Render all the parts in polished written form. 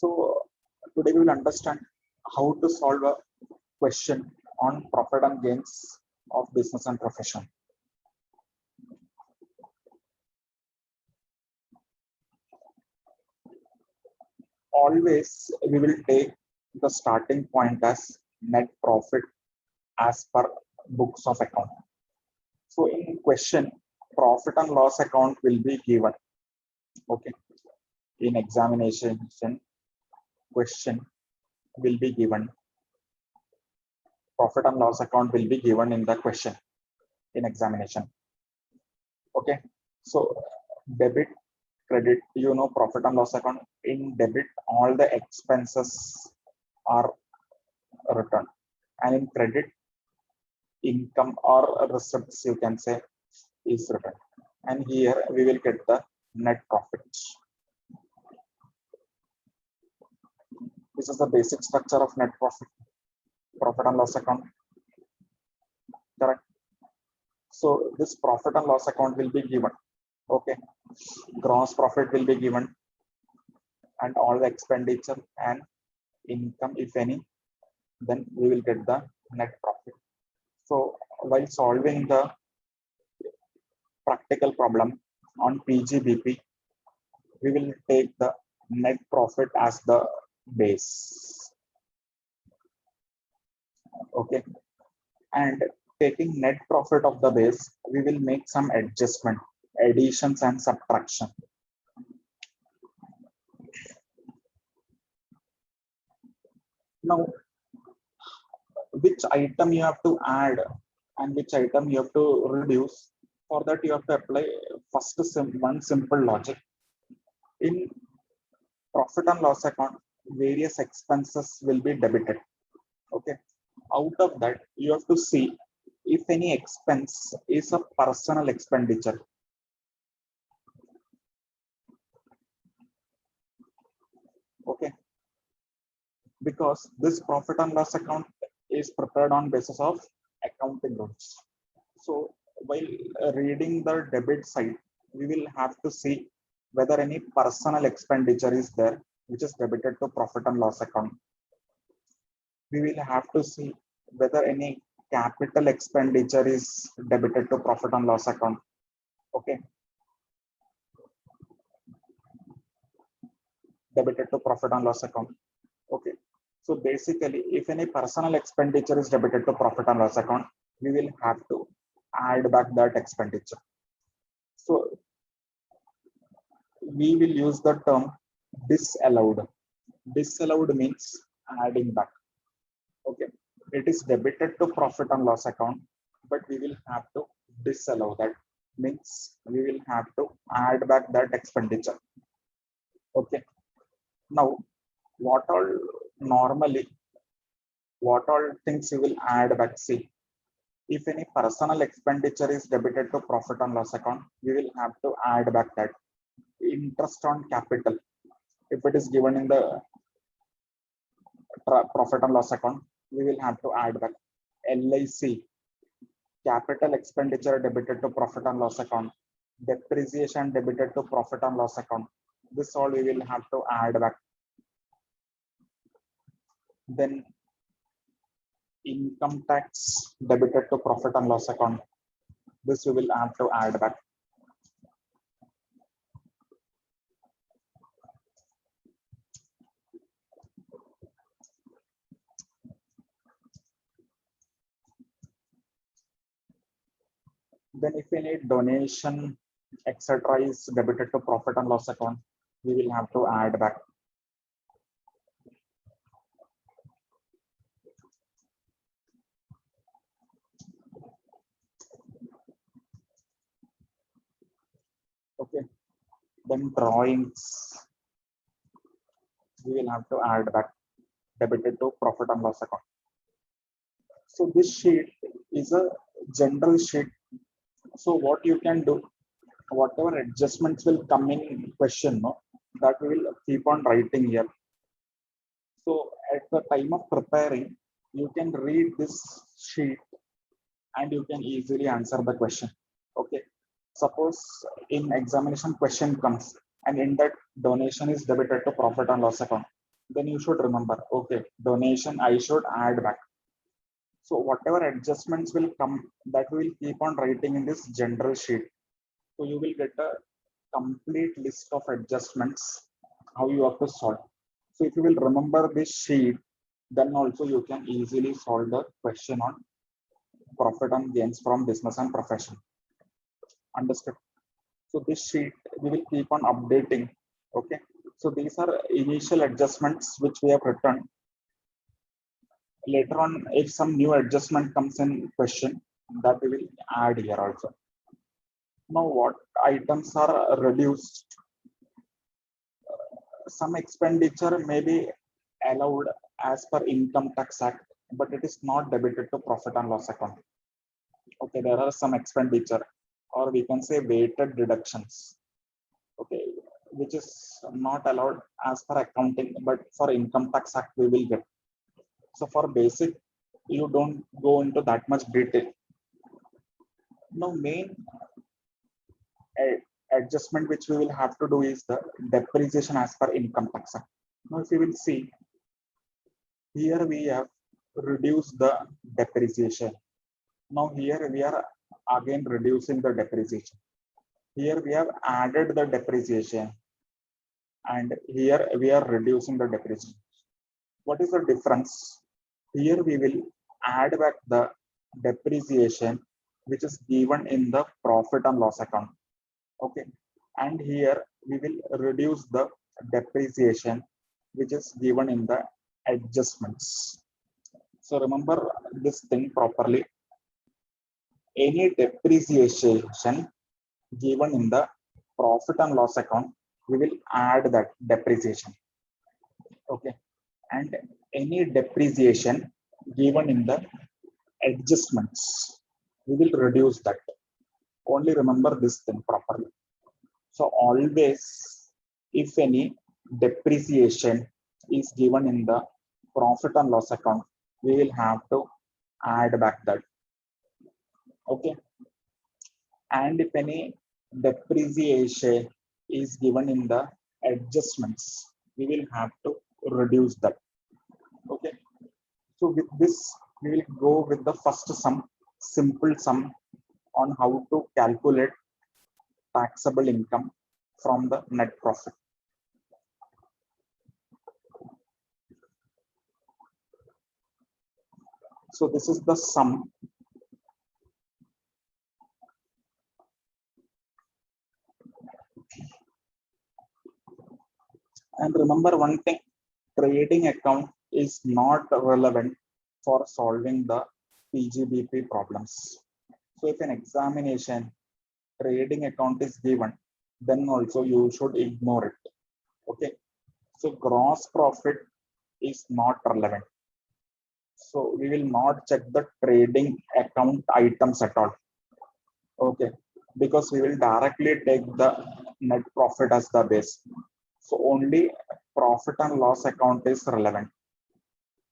So today we will understand how to solve a question on profit and gains of business and profession. Always we will take the starting point as net profit as per books of account. So in question, profit and loss account will be given. Okay. In examination, question will be given. Profit and loss account will be given in the question in examination. Okay. So debit, credit, profit and loss account. In debit, all the expenses are returned, and in credit, income or receipts, you can say, is written. And here we will get the net profit. This is the basic structure of net profit, profit and loss account. Correct. So this profit and loss account will be given. Okay. Gross profit will be given, and all the expenditure and income, if any, then we will get the net profit. So while solving the practical problem on PGBP, we will take the net profit as the base. Okay. And taking net profit of the base, we will make some adjustment, additions and subtraction. Now, which item you have to add and which item you have to reduce? For that, you have to apply first one simple logic. In profit and loss account, various expenses will be debited. Okay. Out of that, you have to see if any expense is a personal expenditure. Okay. Because this profit and loss account is prepared on basis of accounting rules. So while reading the debit side, we will have to see whether any personal expenditure is there, which is debited to profit and loss account. We will have to see whether any capital expenditure is debited to profit and loss account. Okay. Debited to profit and loss account. Okay. So basically, if any personal expenditure is debited to profit and loss account, we will have to add back that expenditure. So we will use the term disallowed. Disallowed means adding back. Okay. It is debited to profit and loss account, but we will have to disallow that. Means we will have to add back that expenditure. Okay. Now, what all things you will add back? See, if any personal expenditure is debited to profit and loss account, we will have to add back that. Interest on capital, if it is given in the profit and loss account, we will have to add back. LIC, capital expenditure debited to profit and loss account. Depreciation debited to profit and loss account. This all we will have to add back. Then income tax debited to profit and loss account. This we will have to add back. Then if any donation, etc. is debited to profit and loss account, we will have to add back. Okay. Then drawings, we will have to add back, debited to profit and loss account. So this sheet is a general sheet. So what you can do, whatever adjustments will come in question, that we will keep on writing here. So at the time of preparing, you can read this sheet and you can easily answer the question. Okay. Suppose in examination question comes and in that donation is debited to profit and loss account. then you should remember, okay, donation I should add back. So whatever adjustments will come, that we will keep on writing in this general sheet. So you will get a complete list of adjustments how you have to solve. So if you will remember this sheet, then also you can easily solve the question on profit and gains from business and profession. Understood? So this sheet we will keep on updating. Okay. So these are initial adjustments which we have written. Later on, if some new adjustment comes in question, that we will add here also. Now, what items are reduced? Some expenditure may be allowed as per Income Tax Act, but it is not debited to profit and loss account. Okay, there are some expenditure, or we can say weighted deductions. Okay, which is not allowed as per accounting, but for Income Tax Act we will get. So for basic, you don't go into that much detail. Now, main adjustment which we will have to do is the depreciation as per Income Tax Act. Now, if you will see, here we have reduced the depreciation. Now here we are again reducing the depreciation. Here we have added the depreciation, and here we are reducing the depreciation. What is the difference? Here we will add back the depreciation which is given in the profit and loss account. Okay, and here we will reduce the depreciation which is given in the adjustments. So remember this thing properly. Any depreciation given in the profit and loss account, we will add that depreciation. Okay, and any depreciation given in the adjustments, we will reduce that. Only remember this thing properly. So always, if any depreciation is given in the profit and loss account, we will have to add back that. Okay, and if any depreciation is given in the adjustments, we will have to reduce that. Okay, so with this we will go with the first sum, simple sum on how to calculate taxable income from the net profit. So this is the sum. And remember one thing, trading account is not relevant for solving the PGBP problems. So if an examination trading account is given, then also you should ignore it. Okay. So gross profit is not relevant. So we will not check the trading account items at all. Okay. Because we will directly take the net profit as the base. So only profit and loss account is relevant.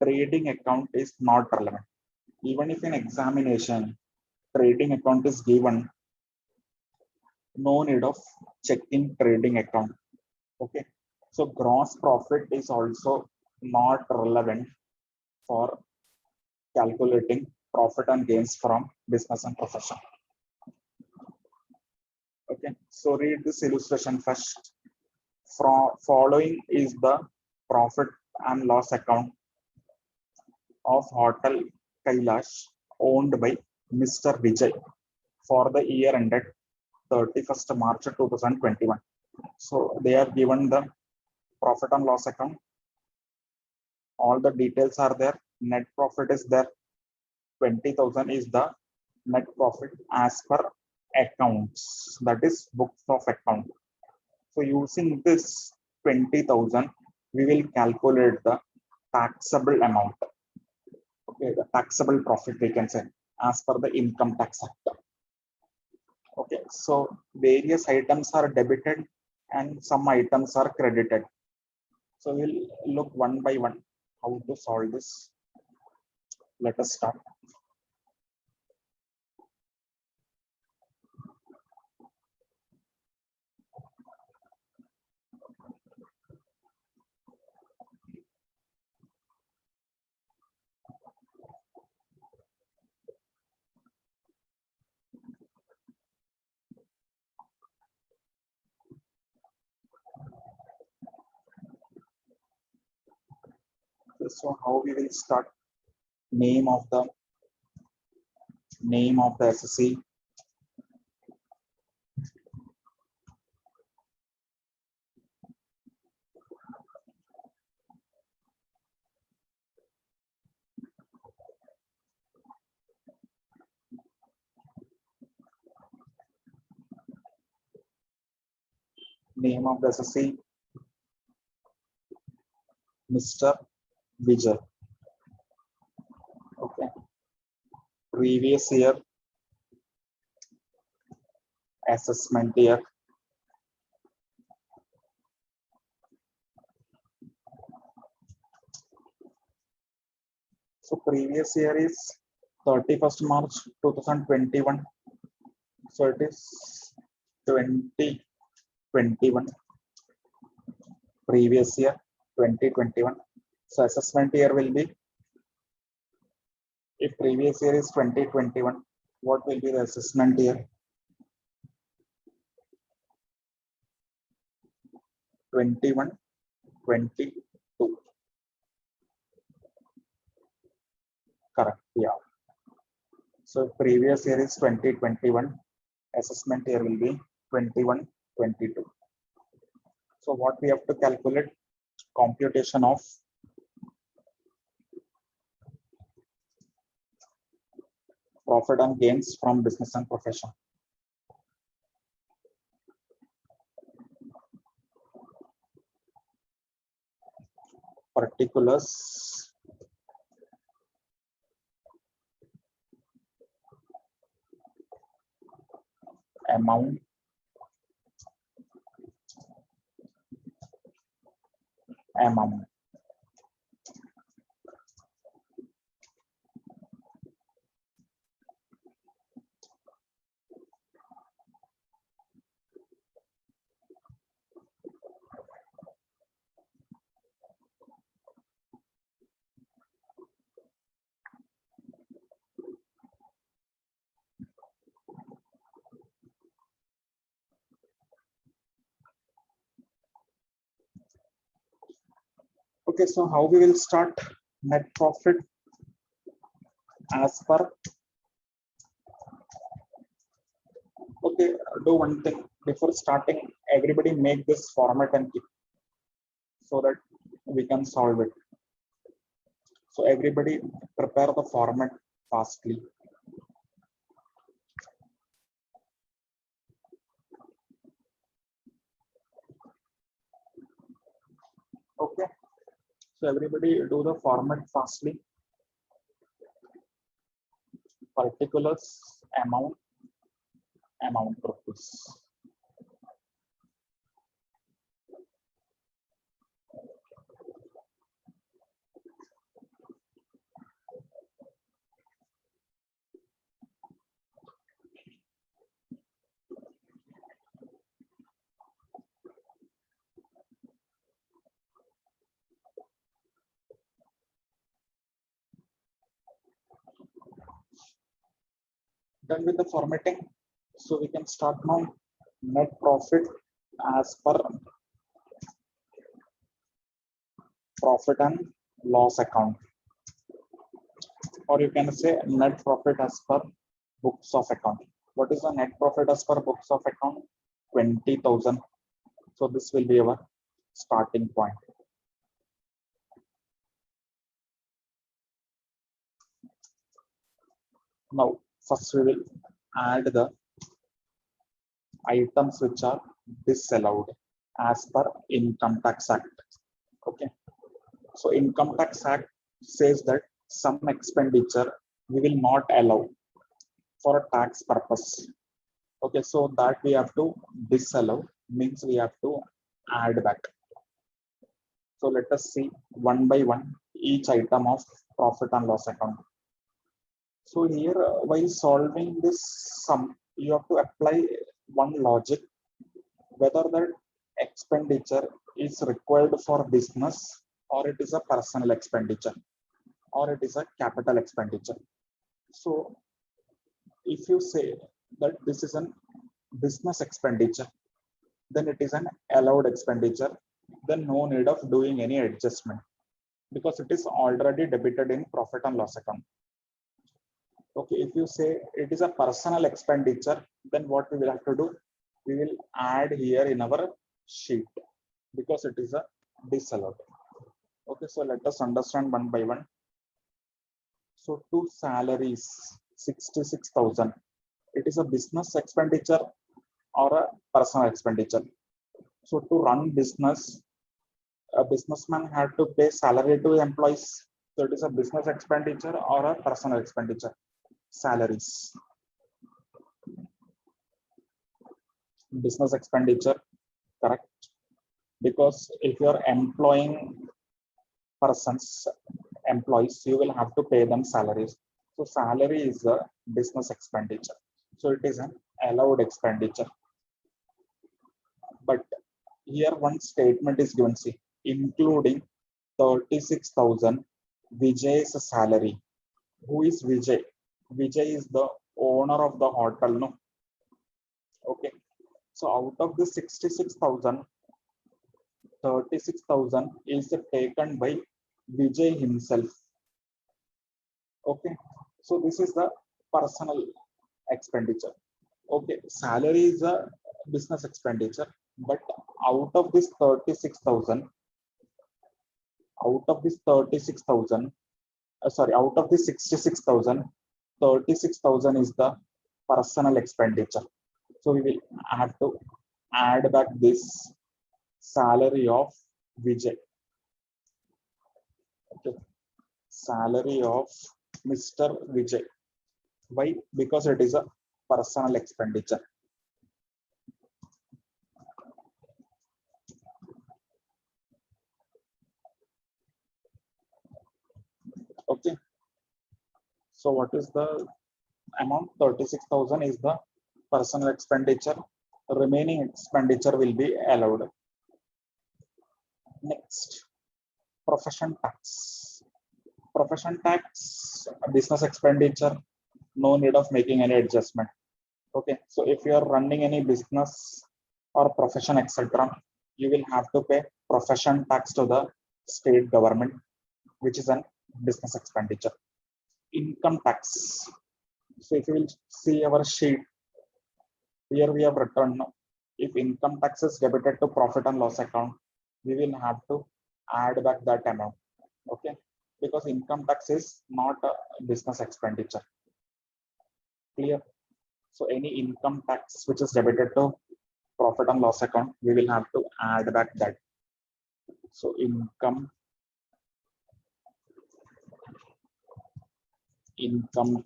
Trading account is not relevant. Even if in examination trading account is given, no need of checking trading account. Okay. So gross profit is also not relevant for calculating profit and gains from business and profession. Okay. So read this illustration first. Following is the profit and loss account of Hotel Kailash owned by Mr. Vijay for the year ended 31st March 2021. So they are given the profit and loss account. All the details are there. Net profit is there. 20,000 is the net profit as per accounts. That is books of account. So using this 20,000, we will calculate the taxable amount. Okay, the taxable profit we can say as per the Income Tax Act. Okay, so various items are debited and some items are credited. So we'll look one by one how to solve this. Let us start. So how we will start? Name of the SSC, name of the SSC, Mr. Vijay. Okay. Previous year assessment year. So previous year is 31st March 2021. So it is 2021. Previous year 2021. So assessment year will be, if previous year is 2021, what will be the assessment year? 21, 22. Correct. Yeah. So previous year is 2021. Assessment year will be 21, 22. So what we have to calculate? Computation of profit and gains from business and profession. Particulars, amount, amount. Okay, so how we will start? Net profit as per. Okay, do one thing before starting. Everybody make this format and keep, so that we can solve it. So everybody prepare the format fastly. Okay, so everybody do the format fastly. Particulars, amount, amount rupees. Done with the formatting, so we can start now. Net profit as per profit and loss account, or you can say net profit as per books of account. What is the net profit as per books of account? 20,000. So this will be our starting point. Now, first we will add the items which are disallowed as per Income Tax Act. Okay. So Income Tax Act says that some expenditure we will not allow for a tax purpose. Okay, so that we have to disallow, means we have to add back. So let us see one by one each item of profit and loss account. So here, while solving this sum, you have to apply one logic, whether that expenditure is required for business, or it is a personal expenditure, or it is a capital expenditure. So if you say that this is a business expenditure, then it is an allowed expenditure, then no need of doing any adjustment. because it is already debited in profit and loss account. Okay, if you say it is a personal expenditure, then what we will have to do? We will add here in our sheet because it is a disallowed. Okay, so let us understand one by one. So two salaries, 66,000. It is a business expenditure or a personal expenditure. So to run business, a businessman had to pay salary to employees. So it is a business expenditure or a personal expenditure. Salaries. Business expenditure, correct? Because if you're employing employees, you will have to pay them salaries. So salary is a business expenditure. So it is an allowed expenditure. But here one statement is given, see, including 36,000 Vijay's salary. Who is Vijay? Vijay is the owner of the hotel, no? Okay. So out of the 66,000, 36,000 is taken by Vijay himself. Okay. So this is the personal expenditure. Okay. Salary is a business expenditure, but out of this 36,000, out of this 36,000, sorry, out of the 66,000, 36,000 is the personal expenditure. So we will have to add back this salary of Vijay. Okay. Salary of Mr. Vijay. Why? Because it is a personal expenditure. Okay. So what is the amount? 36,000 is the personal expenditure. Remaining expenditure will be allowed. Next, profession tax. Profession tax, business expenditure, no need of making any adjustment. Okay, so if you are running any business or profession, etc., you will have to pay profession tax to the state government, which is a business expenditure. Income tax. So if you will see our sheet, here we have written, if income tax is debited to profit and loss account, we will have to add back that amount. Okay, because income tax is not a business expenditure. Clear? So any income tax which is debited to profit and loss account, we will have to add back that. So income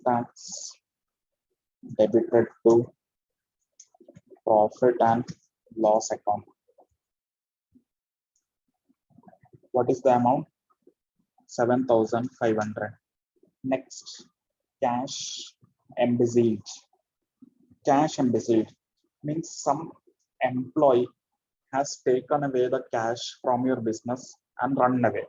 tax debited to profit and loss account. What is the amount? 7,500. Next, cash embezzled. Cash embezzled means some employee has taken away the cash from your business and run away.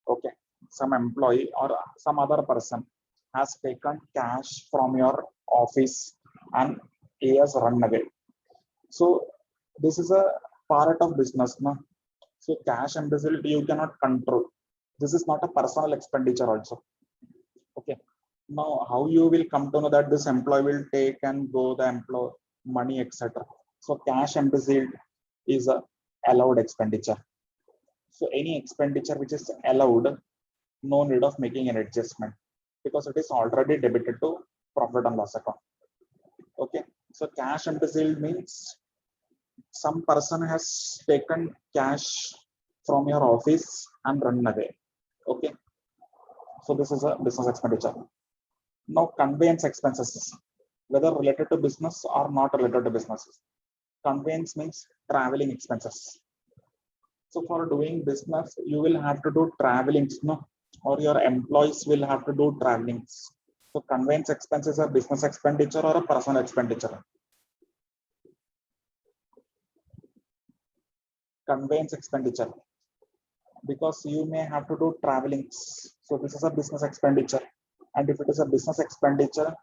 Okay, some employee or some other person has taken cash from your office and he has run away. So this is a part of business, no? So cash embezzled you cannot control. This is not a personal expenditure also. Okay. Now, how you will come to know that this employee will take and go the employee money, etc. So cash embezzled is a allowed expenditure. So any expenditure which is allowed, no need of making an adjustment because it is already debited to profit and loss account. Okay. So cash embezzled means some person has taken cash from your office and run away. Okay. So this is a business expenditure. Now conveyance expenses, whether related to business or not related to businesses. Conveyance means traveling expenses. So for doing business, you will have to do travelings, no? Or your employees will have to do travelings. So conveyance expenses are business expenditure or a personal expenditure. Conveyance expenditure, because you may have to do travelings. So this is a business expenditure. And if it is a business expenditure,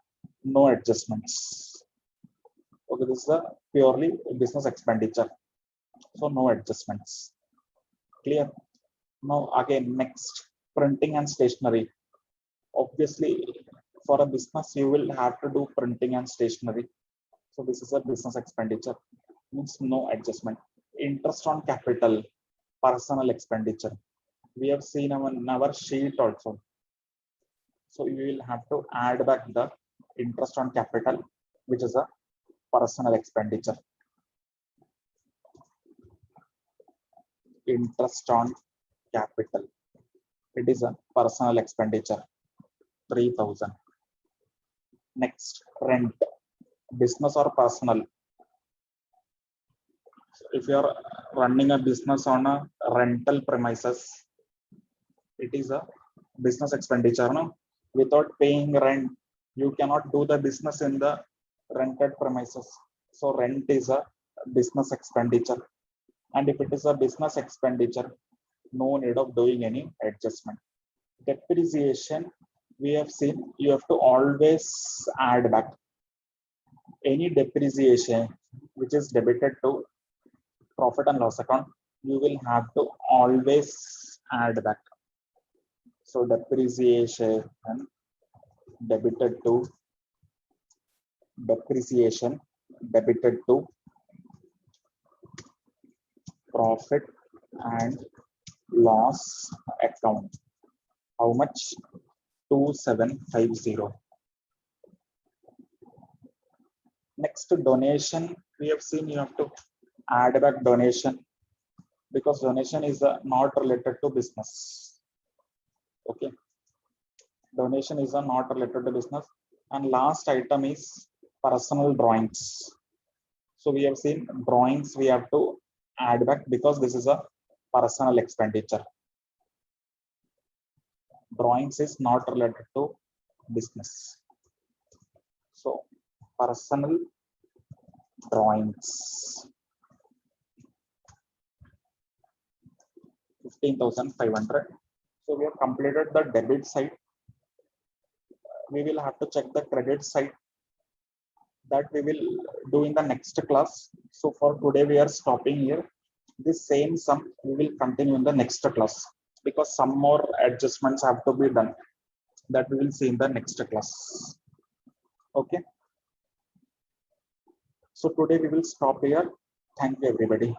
no adjustments. Okay, this is a purely business expenditure. So no adjustments. Clear? Now again, next, printing and stationery. Obviously, for a business you will have to do printing and stationery, so this is a business expenditure, means no adjustment. Interest on capital, personal expenditure, we have seen in our sheet also. So you will have to add back the interest on capital, which is a personal expenditure. Interest on capital, it is a personal expenditure, 3,000. Next, rent, business or personal. If you are running a business on a rental premises, it is a business expenditure. No, without paying rent you cannot do the business in the rented premises, so rent is a business expenditure. And if it is a business expenditure, no need of doing any adjustment. Depreciation, we have seen you have to always add back any depreciation which is debited to profit and loss account, you will have to always add back. So depreciation debited to profit and loss account. How much? 2750. Next, donation, we have seen you have to add back donation, because donation is not related to business. Okay, donation is not related to business. And last item is personal drawings. So we have seen drawings we have to add back because this is a personal expenditure. Drawings is not related to business, so personal drawings, 15,500. So we have completed the debit side. We will have to check the credit side, that we will do in the next class. So for today we are stopping here. This same sum we will continue in the next class, because some more adjustments have to be done, that we will see in the next class. Okay, so today we will stop here. Thank you everybody.